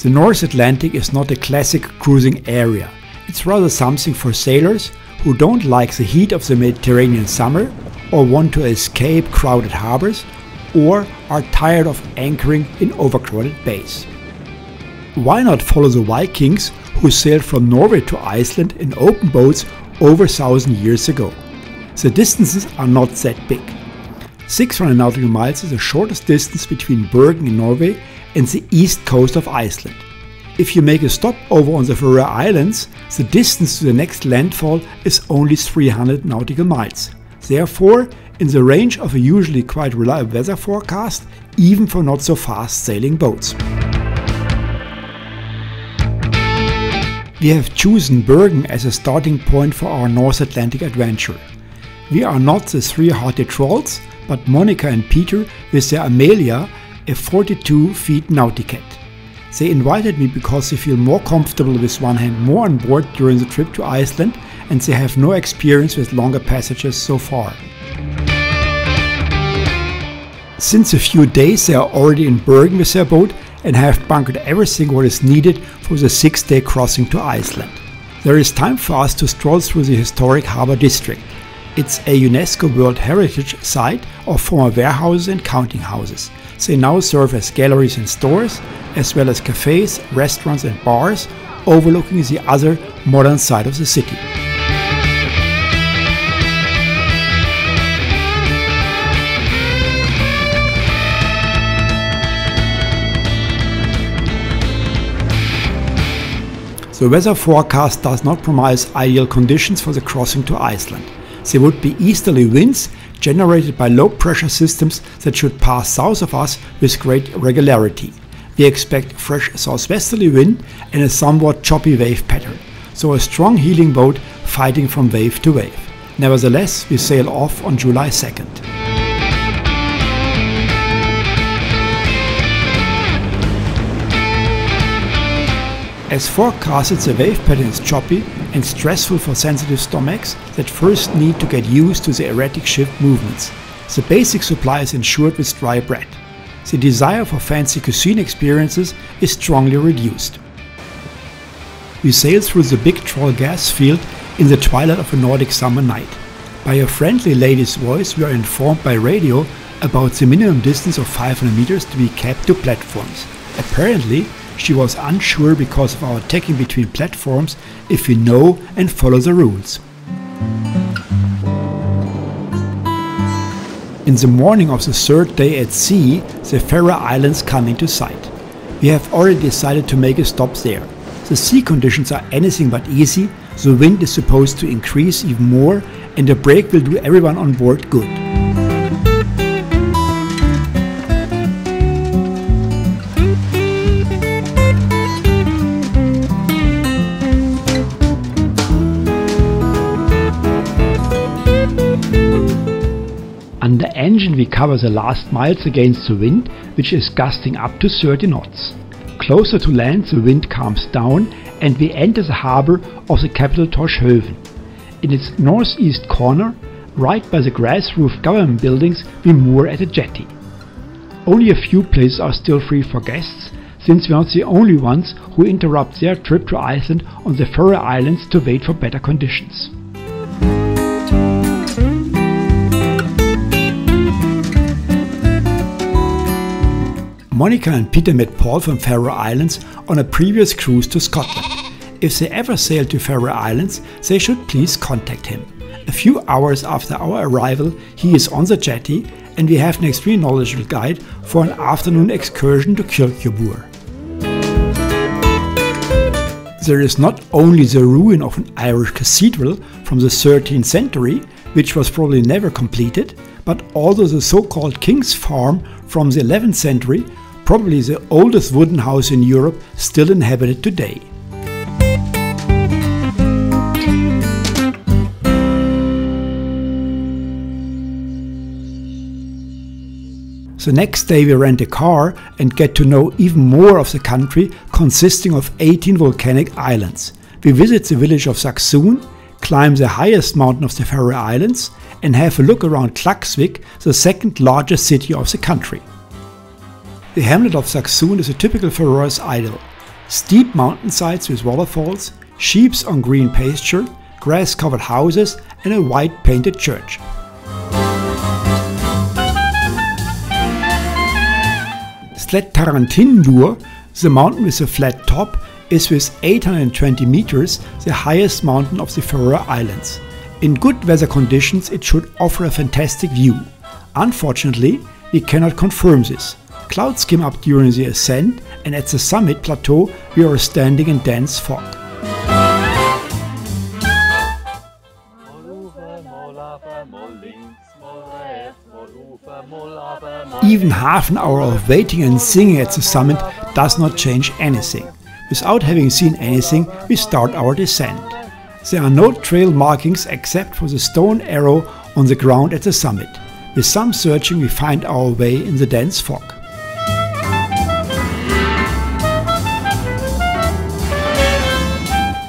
The North Atlantic is not a classic cruising area. It's rather something for sailors who don't like the heat of the Mediterranean summer, or want to escape crowded harbors, or are tired of anchoring in overcrowded bays. Why not follow the Vikings, who sailed from Norway to Iceland in open boats over 1,000 years ago? The distances are not that big. 600 nautical miles is the shortest distance between Bergen in Norway and the east coast of Iceland. If you make a stopover on the Faroe Islands, the distance to the next landfall is only 300 nautical miles. Therefore, in the range of a usually quite reliable weather forecast, even for not so fast sailing boats. We have chosen Bergen as a starting point for our North Atlantic adventure. We are not the three hearty trolls, but Monica and Peter with their Amelia, a 42 feet Nauticat. They invited me because they feel more comfortable with one hand more on board during the trip to Iceland, and they have no experience with longer passages so far. Since a few days they are already in Bergen with their boat and have bunkered everything what is needed for the 6-day crossing to Iceland. There is time for us to stroll through the historic harbour district. It's a UNESCO World Heritage Site of former warehouses and counting houses. They now serve as galleries and stores, as well as cafes, restaurants and bars, overlooking the other modern side of the city. The weather forecast does not promise ideal conditions for the crossing to Iceland. There would be easterly winds generated by low pressure systems that should pass south of us with great regularity. We expect fresh southwesterly wind and a somewhat choppy wave pattern, so a strong heeling boat fighting from wave to wave. Nevertheless, we sail off on July 2nd. As forecasted, the wave pattern is choppy and stressful for sensitive stomachs that first need to get used to the erratic shift movements. The basic supply is ensured with dry bread. The desire for fancy cuisine experiences is strongly reduced. We sail through the big Troll gas field in the twilight of a Nordic summer night. By a friendly lady's voice we are informed by radio about the minimum distance of 500 meters to be kept to platforms. Apparently, she was unsure because of our tacking between platforms if we know and follow the rules. In the morning of the third day at sea, the Faroe Islands come into sight. We have already decided to make a stop there. The sea conditions are anything but easy, the wind is supposed to increase even more, and a break will do everyone on board good. Under engine we cover the last miles against the wind, which is gusting up to 30 knots. Closer to land the wind calms down and we enter the harbour of the capital Tórshavn. In its northeast corner, right by the grass-roofed government buildings, we moor at a jetty. Only a few places are still free for guests, since we are not the only ones who interrupt their trip to Iceland on the Faroe Islands to wait for better conditions. Monica and Peter met Paul from Faroe Islands on a previous cruise to Scotland. If they ever sail to Faroe Islands, they should please contact him. A few hours after our arrival, he is on the jetty and we have an extremely knowledgeable guide for an afternoon excursion to Kirkjubur. There is not only the ruin of an Irish cathedral from the 13th century, which was probably never completed, but also the so-called King's Farm from the 11th century, probably the oldest wooden house in Europe still inhabited today. The next day we rent a car and get to know even more of the country, consisting of 18 volcanic islands. We visit the village of Saksun, climb the highest mountain of the Faroe Islands and have a look around Klaksvík, the second largest city of the country. The hamlet of Saksun is a typical Faroese idyll. Steep mountainsides with waterfalls, sheep on green pasture, grass-covered houses and a white painted church. Sléttaratindur, the mountain with a flat top, is with 820 meters the highest mountain of the Faroe Islands. In good weather conditions it should offer a fantastic view. Unfortunately, we cannot confirm this. Clouds came up during the ascent and at the summit plateau we are standing in dense fog. Even half an hour of waiting and singing at the summit does not change anything. Without having seen anything, we start our descent. There are no trail markings except for the stone arrow on the ground at the summit. With some searching we find our way in the dense fog.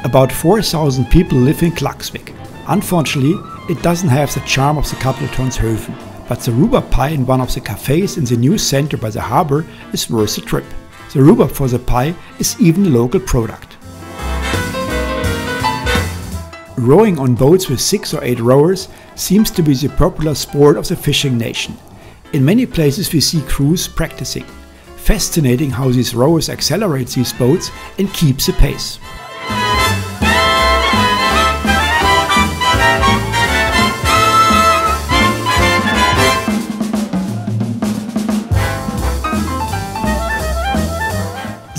About 4,000 people live in Klaksvik. Unfortunately, it doesn't have the charm of the Kapelltornshofen, but the rhubarb pie in one of the cafes in the new center by the harbor is worth the trip. The rhubarb for the pie is even a local product. Rowing on boats with 6 or 8 rowers seems to be the popular sport of the fishing nation. In many places we see crews practicing. Fascinating how these rowers accelerate these boats and keep the pace.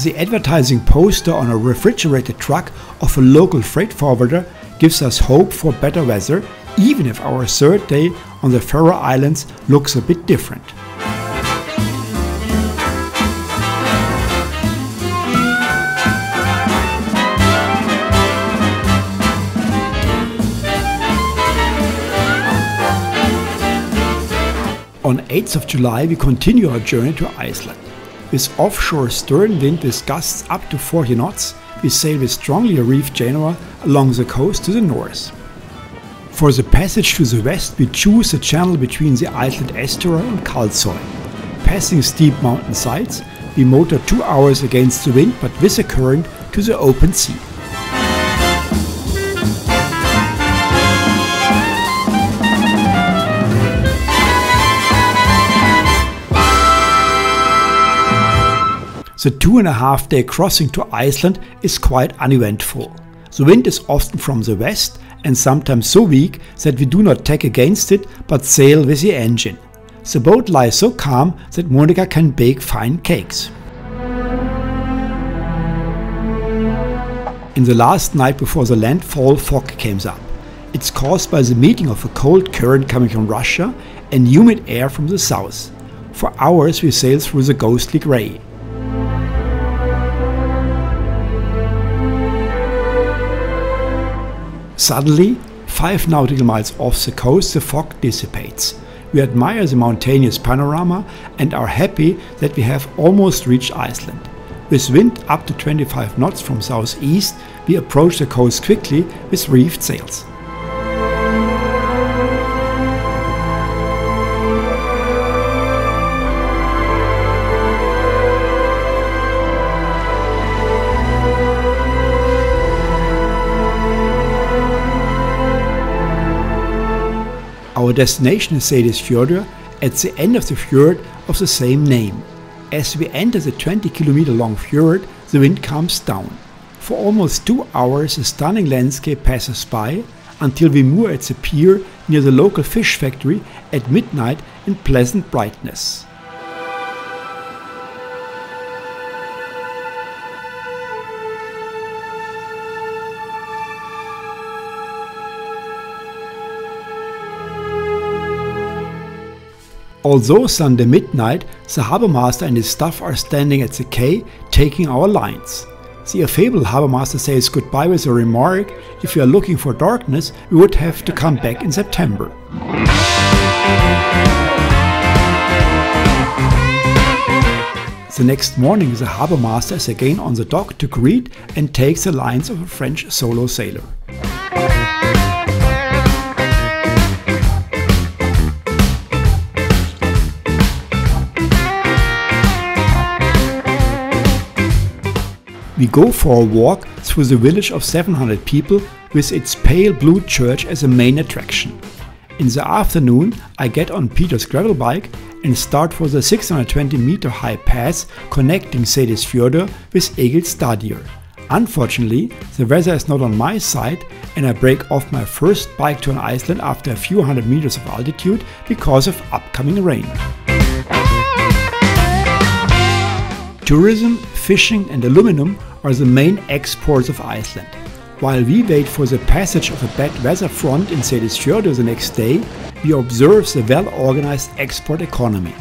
The advertising poster on a refrigerated truck of a local freight forwarder gives us hope for better weather, even if our third day on the Faroe Islands looks a bit different. On 8th of July we continue our journey to Iceland. With offshore stern wind with gusts up to 40 knots, we sail with strongly reefed Genoa along the coast to the north. For the passage to the west we choose the channel between the Iceland estuary and Kalsoy. Passing steep mountain sides, we motor 2 hours against the wind but with a current to the open sea. The 2.5 day crossing to Iceland is quite uneventful. The wind is often from the west and sometimes so weak that we do not tack against it but sail with the engine. The boat lies so calm that Monica can bake fine cakes. In the last night before the landfall, fog came up. It's caused by the meeting of a cold current coming from Russia and humid air from the south. For hours we sail through the ghostly grey. Suddenly, 5 nautical miles off the coast, the fog dissipates. We admire the mountainous panorama and are happy that we have almost reached Iceland. With wind up to 25 knots from southeast, we approach the coast quickly with reefed sails. Our destination is Seydisfjördur, at the end of the fjord of the same name. As we enter the 20-kilometer long fjord, the wind calms down. For almost 2 hours a stunning landscape passes by, until we moor at the pier near the local fish factory at midnight in pleasant brightness. Although Sunday midnight, the harbour master and his staff are standing at the quay taking our lines. The affable harbour master says goodbye with a remark: if you are looking for darkness, we would have to come back in September. The next morning the harbour master is again on the dock to greet and take the lines of a French solo sailor. We go for a walk through the village of 700 people with its pale blue church as a main attraction. In the afternoon I get on Peter's gravel bike and start for the 620-meter high pass connecting Seydisfjördur with Egilsstadir. Unfortunately, the weather is not on my side and I break off my first bike tour in Iceland after a few hundred meters of altitude because of upcoming rain. Tourism, fishing and aluminum are the main exports of Iceland. While we wait for the passage of a bad weather front in Seydisfjördur the next day, we observe the well-organized export economy.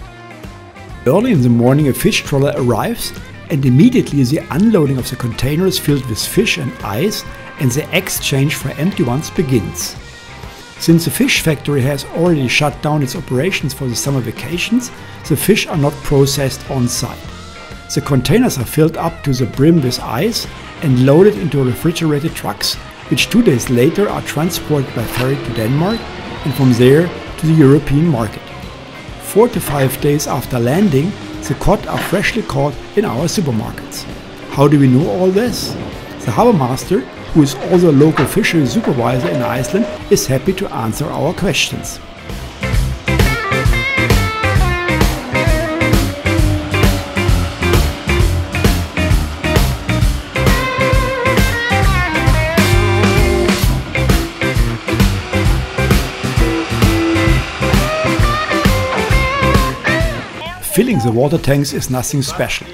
Early in the morning a fish trawler arrives and immediately the unloading of the containers filled with fish and ice and the exchange for empty ones begins. Since the fish factory has already shut down its operations for the summer vacations, the fish are not processed on site. The containers are filled up to the brim with ice and loaded into refrigerated trucks, which 2 days later are transported by ferry to Denmark and from there to the European market. 4 to 5 days after landing, the cod are freshly caught in our supermarkets. How do we know all this? The harbour master, who is also a local fishery supervisor in Iceland, is happy to answer our questions. Filling the water tanks is nothing special,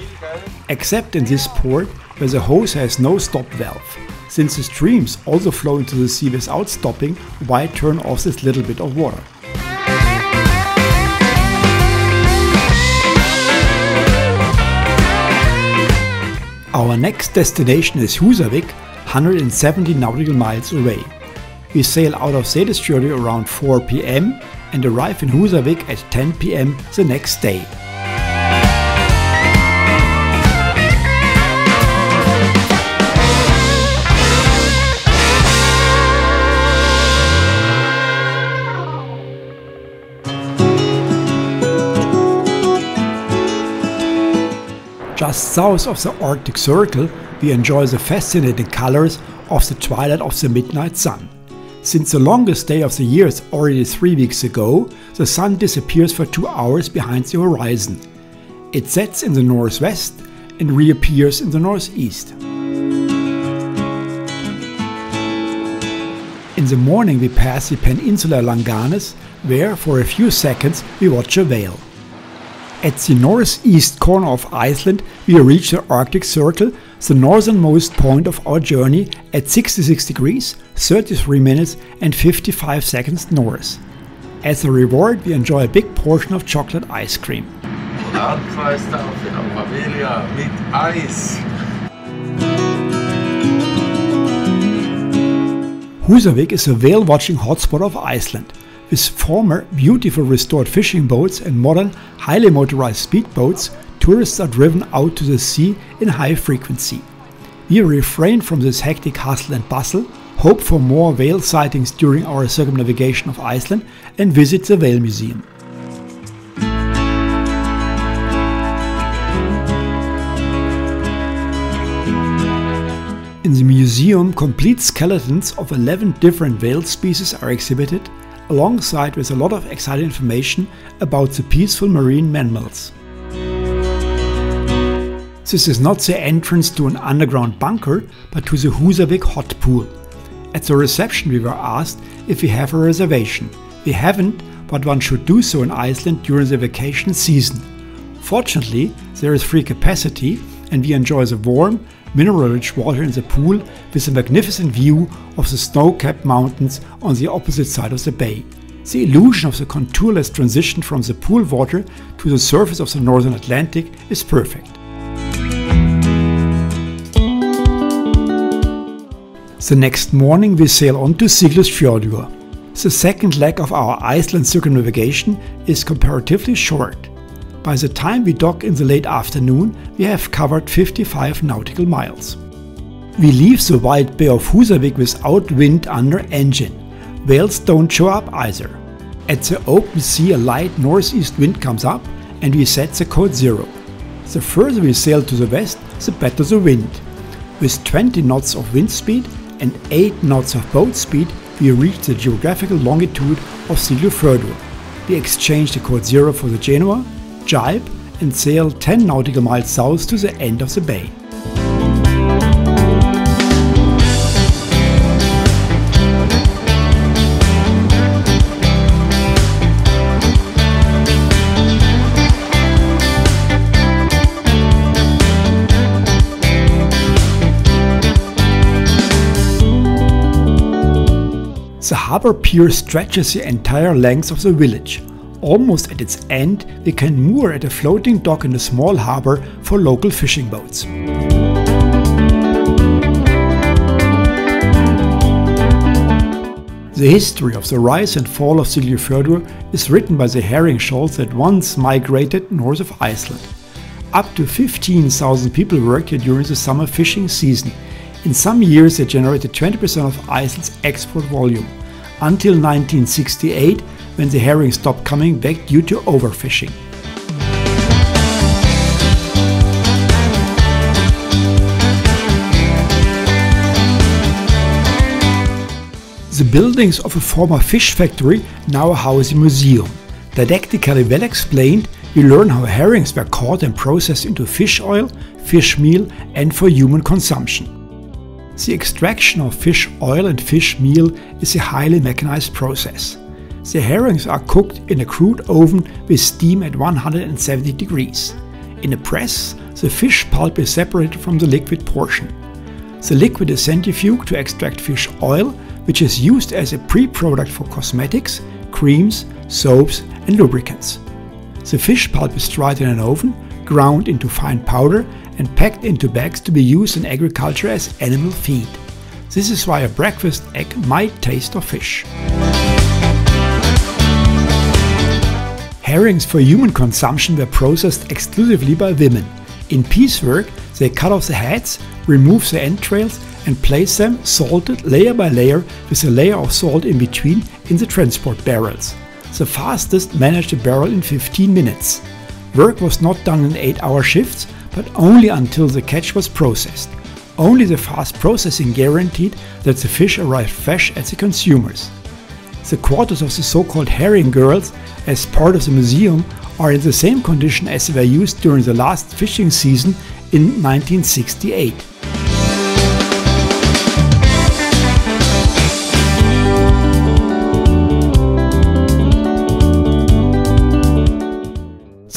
except in this port where the hose has no stop valve. Since the streams also flow into the sea without stopping, why turn off this little bit of water? Our next destination is Húsavík, 170 nautical miles away. We sail out of Seydisfjördur around 4 p.m. and arrive in Húsavík at 10 p.m. the next day. Just south of the Arctic Circle, we enjoy the fascinating colors of the twilight of the midnight sun. Since the longest day of the year is already 3 weeks ago, the sun disappears for 2 hours behind the horizon. It sets in the northwest and reappears in the northeast. In the morning we pass the peninsula Langanes, where for a few seconds we watch a whale. At the northeast corner of Iceland we reach the Arctic Circle, the northernmost point of our journey, at 66 degrees, 33 minutes and 55 seconds north. As a reward we enjoy a big portion of chocolate ice cream. Húsavík is a whale watching hotspot of Iceland. With former beautiful restored fishing boats and modern highly motorized speedboats, tourists are driven out to the sea in high frequency. We refrain from this hectic hustle and bustle, hope for more whale sightings during our circumnavigation of Iceland and visit the Whale Museum. In the museum, complete skeletons of 11 different whale species are exhibited, alongside with a lot of exciting information about the peaceful marine mammals. This is not the entrance to an underground bunker, but to the Húsavík hot pool. At the reception we were asked if we have a reservation. We haven't, but one should do so in Iceland during the vacation season. Fortunately, there is free capacity and we enjoy the warm, mineral-rich water in the pool with a magnificent view of the snow-capped mountains on the opposite side of the bay. The illusion of the contourless transition from the pool water to the surface of the northern Atlantic is perfect. The next morning we sail on to Seydisfjördur. The second leg of our Iceland circumnavigation is comparatively short. By the time we dock in the late afternoon, we have covered 55 nautical miles. We leave the wide bay of Húsavík without wind under engine. Whales don't show up either. At the open sea a light northeast wind comes up and we set the code 0. The further we sail to the west, the better the wind. With 20 knots of wind speed and 8 knots of boat speed, we reached the geographical longitude of Seydisfjördur. We exchanged the code 0 for the Genoa, jibe, and sailed 10 nautical miles south to the end of the bay. The harbour pier stretches the entire length of the village. Almost at its end, we can moor at a floating dock in a small harbour for local fishing boats. The history of the rise and fall of Seydisfjördur is written by the herring shoals that once migrated north of Iceland. Up to 15,000 people worked here during the summer fishing season. In some years they generated 20% of Iceland's export volume, until 1968, when the herring stopped coming back due to overfishing. The buildings of a former fish factory now house a museum. Didactically well explained, you learn how herrings were caught and processed into fish oil, fish meal, and for human consumption. The extraction of fish oil and fish meal is a highly mechanized process. The herrings are cooked in a crude oven with steam at 170 degrees. In a press, the fish pulp is separated from the liquid portion. The liquid is centrifuged to extract fish oil, which is used as a pre-product for cosmetics, creams, soaps, and lubricants. The fish pulp is dried in an oven, ground into fine powder, and packed into bags to be used in agriculture as animal feed. This is why a breakfast egg might taste of fish. Herrings for human consumption were processed exclusively by women. In piecework, they cut off the heads, remove the entrails, and place them, salted layer by layer, with a layer of salt in between, in the transport barrels. The fastest managed a barrel in 15 minutes. Work was not done in 8-hour shifts, but only until the catch was processed. Only the fast processing guaranteed that the fish arrived fresh at the consumers. The quarters of the so-called herring girls, as part of the museum, are in the same condition as they were used during the last fishing season in 1968.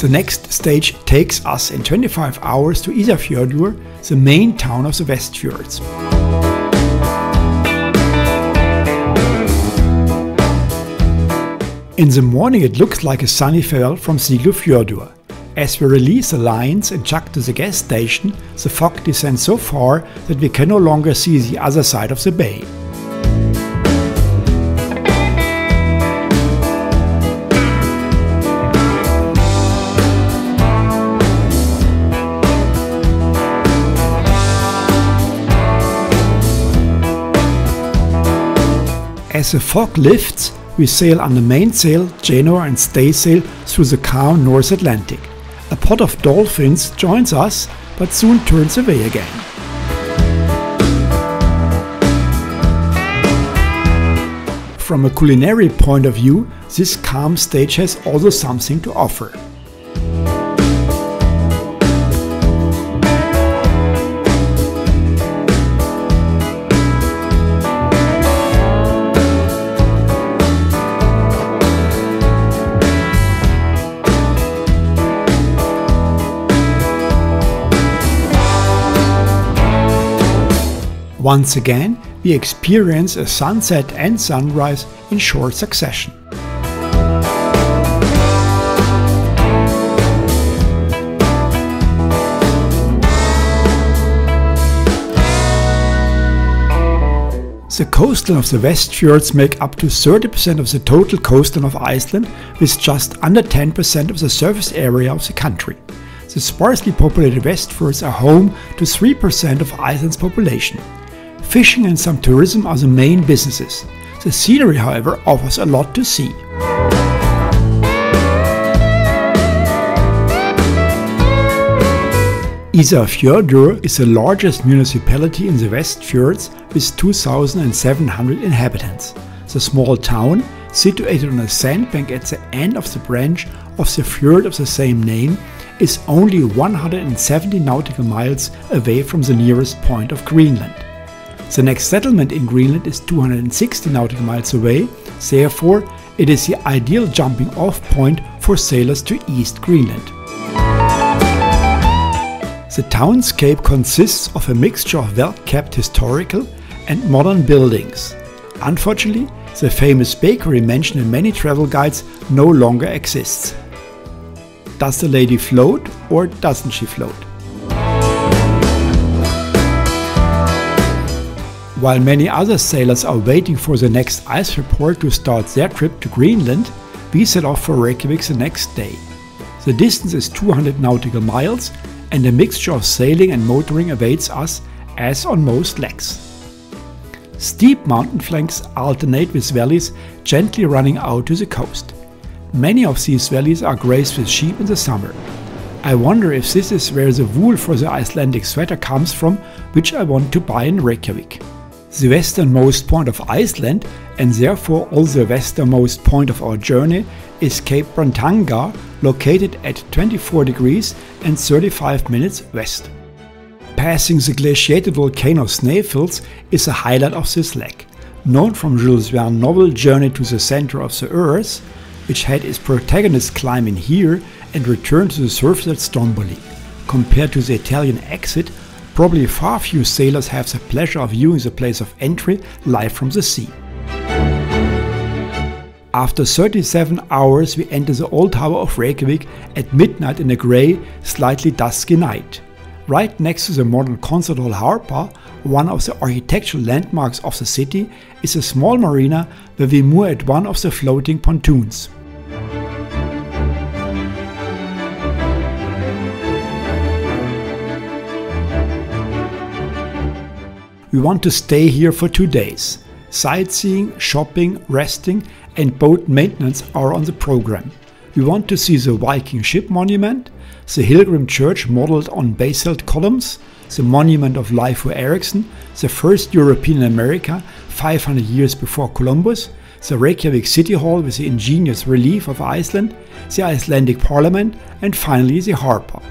The next stage takes us in 25 hours to Seydisfjördur, the main town of the Westfjords. In the morning it looks like a sunny farewell from Seydisfjördur. As we release the lines and jog to the gas station, the fog descends so far that we can no longer see the other side of the bay. As the fog lifts, we sail under mainsail, Genoa and staysail through the calm North Atlantic. A pod of dolphins joins us, but soon turns away again. From a culinary point of view, this calm stage has also something to offer. Once again, we experience a sunset and sunrise in short succession. The coastline of the Westfjords make up to 30% of the total coastline of Iceland, with just under 10% of the surface area of the country. The sparsely populated Westfjords are home to 3% of Iceland's population. Fishing and some tourism are the main businesses. The scenery, however, offers a lot to see. Seydisfjördur is the largest municipality in the Westfjords with 2,700 inhabitants. The small town, situated on a sandbank at the end of the branch of the fjord of the same name, is only 170 nautical miles away from the nearest point of Greenland. The next settlement in Greenland is 260 nautical miles away, therefore it is the ideal jumping off point for sailors to East Greenland. The townscape consists of a mixture of well-kept historical and modern buildings. Unfortunately, the famous bakery mentioned in many travel guides no longer exists. Does the lady float or doesn't she float? While many other sailors are waiting for the next ice report to start their trip to Greenland, we set off for Reykjavik the next day. The distance is 200 nautical miles and a mixture of sailing and motoring awaits us as on most legs. Steep mountain flanks alternate with valleys gently running out to the coast. Many of these valleys are grazed with sheep in the summer. I wonder if this is where the wool for the Icelandic sweater comes from, which I want to buy in Reykjavik. The westernmost point of Iceland, and therefore also the westernmost point of our journey, is Cape Brantanga, located at 24 degrees and 35 minutes west. Passing the glaciated volcano Snæfellsnes is a highlight of this leg. Known from Jules Verne's novel Journey to the Center of the Earth, which had its protagonist climb in here and return to the surface at Stromboli. Compared to the Italian exit, probably far few sailors have the pleasure of viewing the place of entry live from the sea. After 37 hours we enter the old harbour of Reykjavik at midnight in a grey, slightly dusky night. Right next to the modern concert hall Harpa, one of the architectural landmarks of the city, is a small marina where we moor at one of the floating pontoons. We want to stay here for 2 days. Sightseeing, shopping, resting and boat maintenance are on the program. We want to see the Viking ship monument, the Hilgrim church modelled on basalt columns, the monument of Leifur Eriksson, the first European in America 500 years before Columbus, the Reykjavik City Hall with the ingenious relief of Iceland, the Icelandic Parliament and finally the Harpa.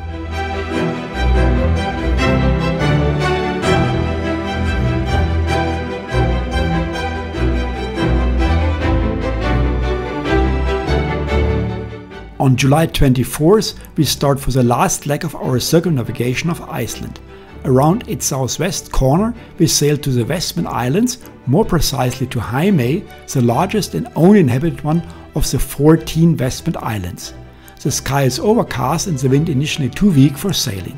On July 24th, we start for the last leg of our circumnavigation of Iceland. Around its southwest corner, we sail to the Westmen Islands, more precisely to Heimaey, the largest and only inhabited one of the 14 Westmen Islands. The sky is overcast and the wind initially too weak for sailing.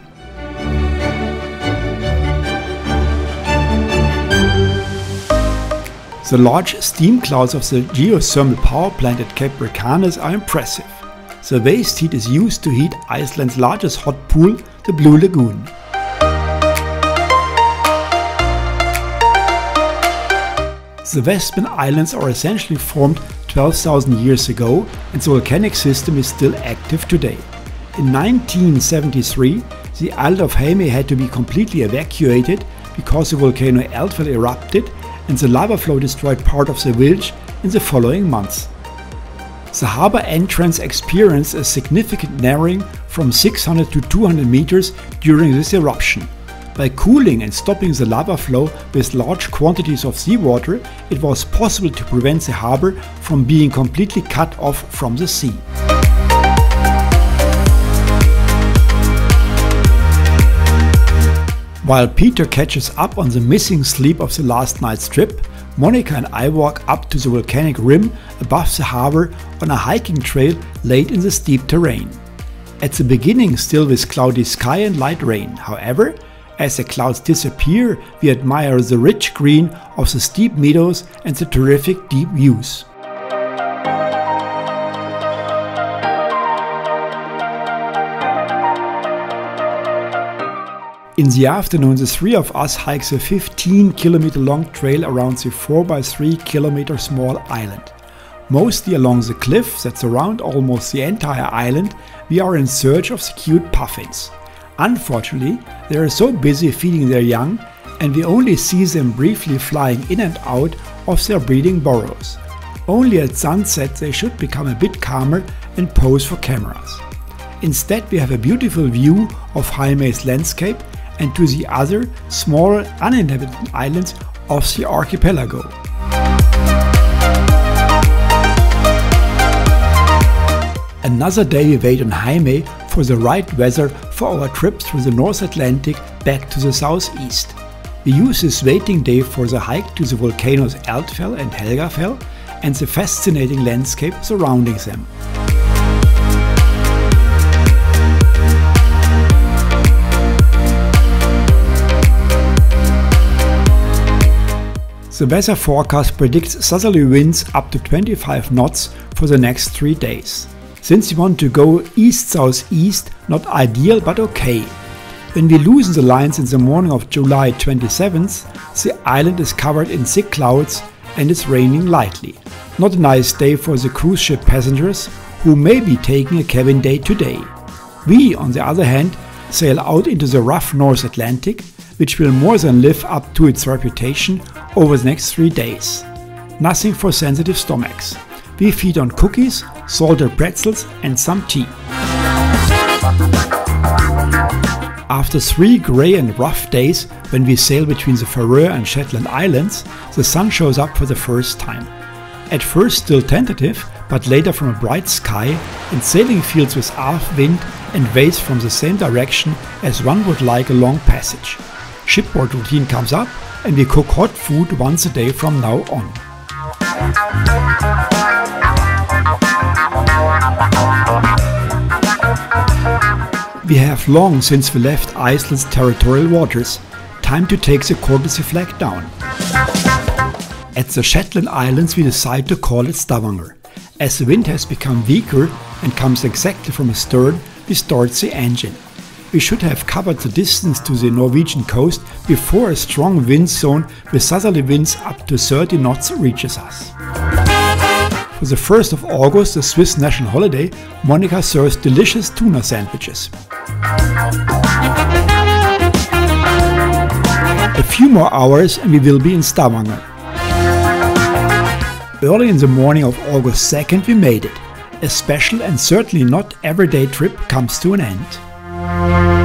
The large steam clouds of the geothermal power plant at Cape Brecanes are impressive. The waste heat is used to heat Iceland's largest hot pool, the Blue Lagoon. The Westmen Islands are essentially formed 12,000 years ago and the volcanic system is still active today. In 1973, the island of Heimaey had to be completely evacuated because the volcano Eldfell erupted and the lava flow destroyed part of the village in the following months. The harbour entrance experienced a significant narrowing from 600 to 200 meters during this eruption. By cooling and stopping the lava flow with large quantities of seawater, it was possible to prevent the harbour from being completely cut off from the sea. While Peter catches up on the missing sleep of the last night's trip, Monica and I walk up to the volcanic rim above the harbour on a hiking trail laid in the steep terrain. At the beginning still with cloudy sky and light rain, however, as the clouds disappear we admire the rich green of the steep meadows and the terrific deep views. In the afternoon, the three of us hikes a 15-kilometer long trail around the 4x3-kilometer small island. Mostly along the cliffs that surround almost the entire island, we are in search of the cute puffins. Unfortunately, they are so busy feeding their young, and we only see them briefly flying in and out of their breeding burrows. Only at sunset they should become a bit calmer and pose for cameras. Instead, we have a beautiful view of Jaime's landscape and to the other, smaller uninhabited islands of the archipelago. Another day we wait on Jaime for the right weather for our trip through the North Atlantic back to the southeast. We use this waiting day for the hike to the volcanoes Eldfell and Helgafell and the fascinating landscape surrounding them. The weather forecast predicts southerly winds up to 25 knots for the next 3 days. Since we want to go east-southeast, not ideal but okay. When we loosen the lines in the morning of July 27th, the island is covered in thick clouds and it's raining lightly. Not a nice day for the cruise ship passengers who may be taking a cabin day today. We, on the other hand, sail out into the rough North Atlantic, which will more than live up to its reputation over the next 3 days. Nothing for sensitive stomachs. We feed on cookies, salted pretzels and some tea. After 3 grey and rough days, when we sail between the Faroe and Shetland Islands, the sun shows up for the first time. At first still tentative, but later from a bright sky and sailing fields with aft wind and waves from the same direction as one would like a long passage. Shipboard routine comes up and we cook hot food once a day from now on. We have long since we left Iceland's territorial waters. Time to take the courtesy flag down. At the Shetland Islands we decide to call it Stavanger. As the wind has become weaker and comes exactly from astern, we start the engine. We should have covered the distance to the Norwegian coast before a strong wind zone with southerly winds up to 30 knots reaches us. For the 1st of August, the Swiss national holiday, Monica serves delicious tuna sandwiches. A few more hours and we will be in Stavanger. Early in the morning of August 2nd we made it. A special and certainly not everyday trip comes to an end.